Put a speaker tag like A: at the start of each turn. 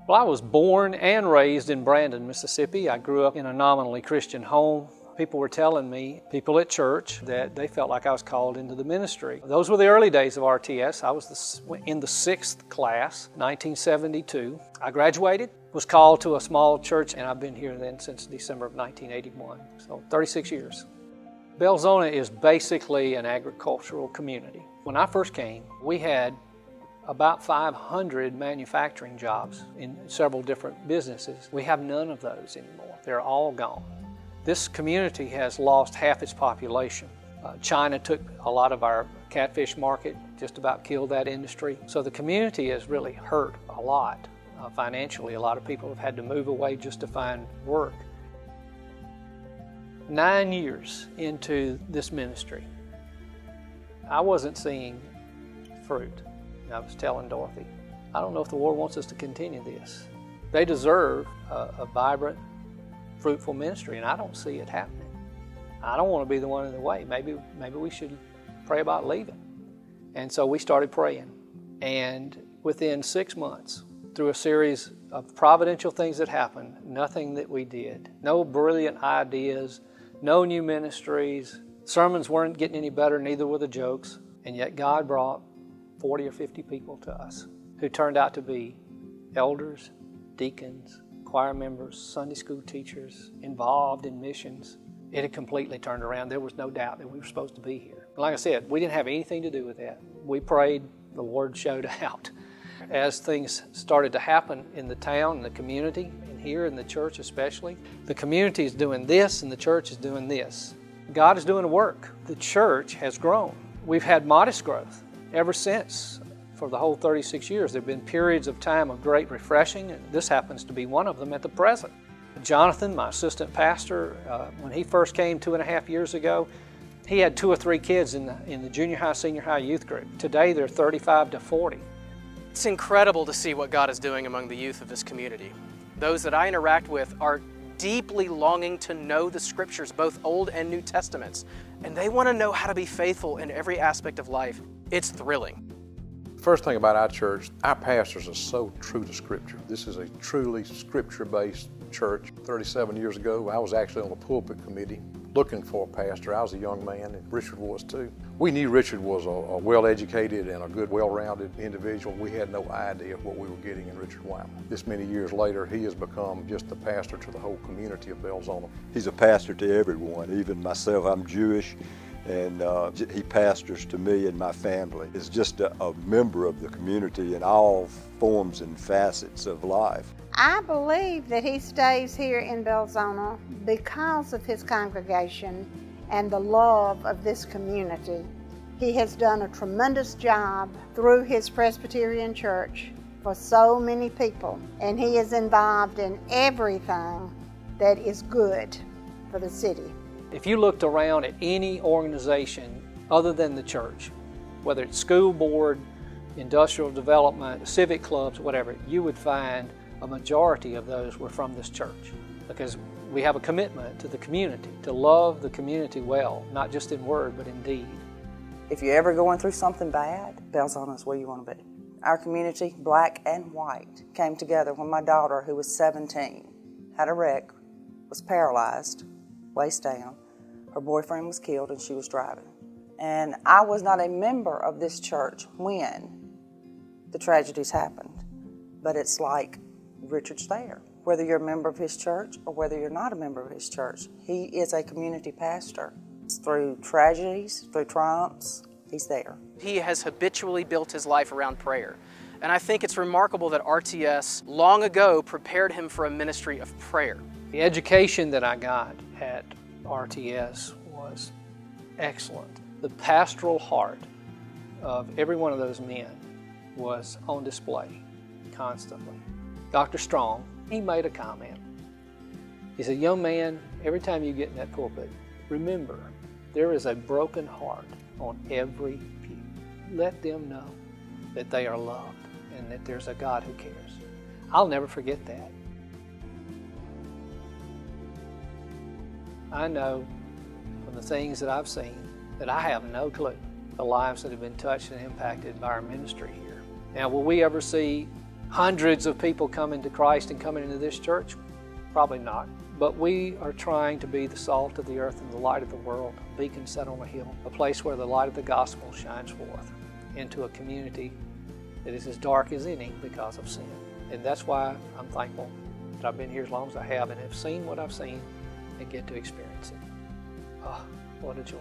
A: Well, I was born and raised in Brandon, Mississippi. I grew up in a nominally Christian home. People were telling me, people at church, that they felt like I was called into the ministry. Those were the early days of RTS. I was in the 6th class, 1972. I graduated, was called to a small church, and I've been here then since December of 1981, so 36 years. Belzoni is basically an agricultural community. When I first came, we had about 500 manufacturing jobs in several different businesses. We have none of those anymore. They're all gone. This community has lost half its population. China took a lot of our catfish market, just about killed that industry. So the community has really hurt a lot financially. A lot of people have had to move away just to find work. 9 years into this ministry, I wasn't seeing fruit. I was telling Dorothy, I don't know if the Lord wants us to continue this. They deserve a vibrant, fruitful ministry, and I don't see it happening. I don't want to be the one in the way. Maybe we should pray about leaving. And so we started praying. And within 6 months, through a series of providential things that happened, nothing that we did, no brilliant ideas, no new ministries, sermons weren't getting any better, neither were the jokes, and yet God brought 40 or 50 people to us who turned out to be elders, deacons, choir members, Sunday school teachers, involved in missions. It had completely turned around. There was no doubt that we were supposed to be here. Like I said, we didn't have anything to do with that. We prayed, the Lord showed out. As things started to happen in the town, in the community, and here in the church especially, the community is doing this and the church is doing this. God is doing a work. The church has grown. We've had modest growth ever since. For the whole 36 years, there have been periods of time of great refreshing, and this happens to be one of them at the present. Jonathan, my assistant pastor, when he first came 2.5 years ago, he had 2 or 3 kids in the junior high, senior high youth group. Today, they're 35 to 40.
B: It's incredible to see what God is doing among the youth of this community. Those that I interact with are deeply longing to know the Scriptures, both Old and New Testaments, and they want to know how to be faithful in every aspect of life. It's thrilling.
C: First thing about our church, our pastors are so true to Scripture. This is a truly Scripture-based church. 37 years ago, I was actually on the pulpit committee looking for a pastor. I was a young man, and Richard was too. We knew Richard was a well-educated and a good, well-rounded individual. We had no idea what we were getting in Richard Wiman. This many years later, he has become just the pastor to the whole community of Belzoni.
D: He's a pastor to everyone, even myself. I'm Jewish, and he pastors to me and my family. He's just a member of the community in all forms and facets of life.
E: I believe that he stays here in Belzoni because of his congregation and the love of this community. He has done a tremendous job through his Presbyterian church for so many people, and he is involved in everything that is good for the city.
A: If you looked around at any organization other than the church, whether it's school board, industrial development, civic clubs, whatever, you would find a majority of those were from this church, because we have a commitment to the community, to love the community well, not just in word, but in deed.
F: If you're ever going through something bad, Belzoni is where you want to be. Our community, black and white, came together when my daughter, who was 17, had a wreck, was paralyzed, waist down. Her boyfriend was killed and she was driving. And I was not a member of this church when the tragedies happened. But it's like Richard's there. Whether you're a member of his church or whether you're not a member of his church, he is a community pastor. It's through tragedies, through triumphs, he's there.
B: He has habitually built his life around prayer. And I think it's remarkable that RTS long ago prepared him for a ministry of prayer.
A: The education that I got at RTS was excellent. The pastoral heart of every one of those men was on display constantly. Dr. Strong, he made a comment. He said, "Young man, every time you get in that pulpit, remember, there is a broken heart on every pew. Let them know that they are loved and that there's a God who cares." I'll never forget that. I know from the things that I've seen that I have no clue the lives that have been touched and impacted by our ministry here. Now, will we ever see hundreds of people coming to Christ and coming into this church? Probably not. But we are trying to be the salt of the earth and the light of the world, a beacon set on a hill, a place where the light of the gospel shines forth into a community that is as dark as any because of sin. And that's why I'm thankful that I've been here as long as I have and have seen what I've seen and get to experience it. Oh, what a joy.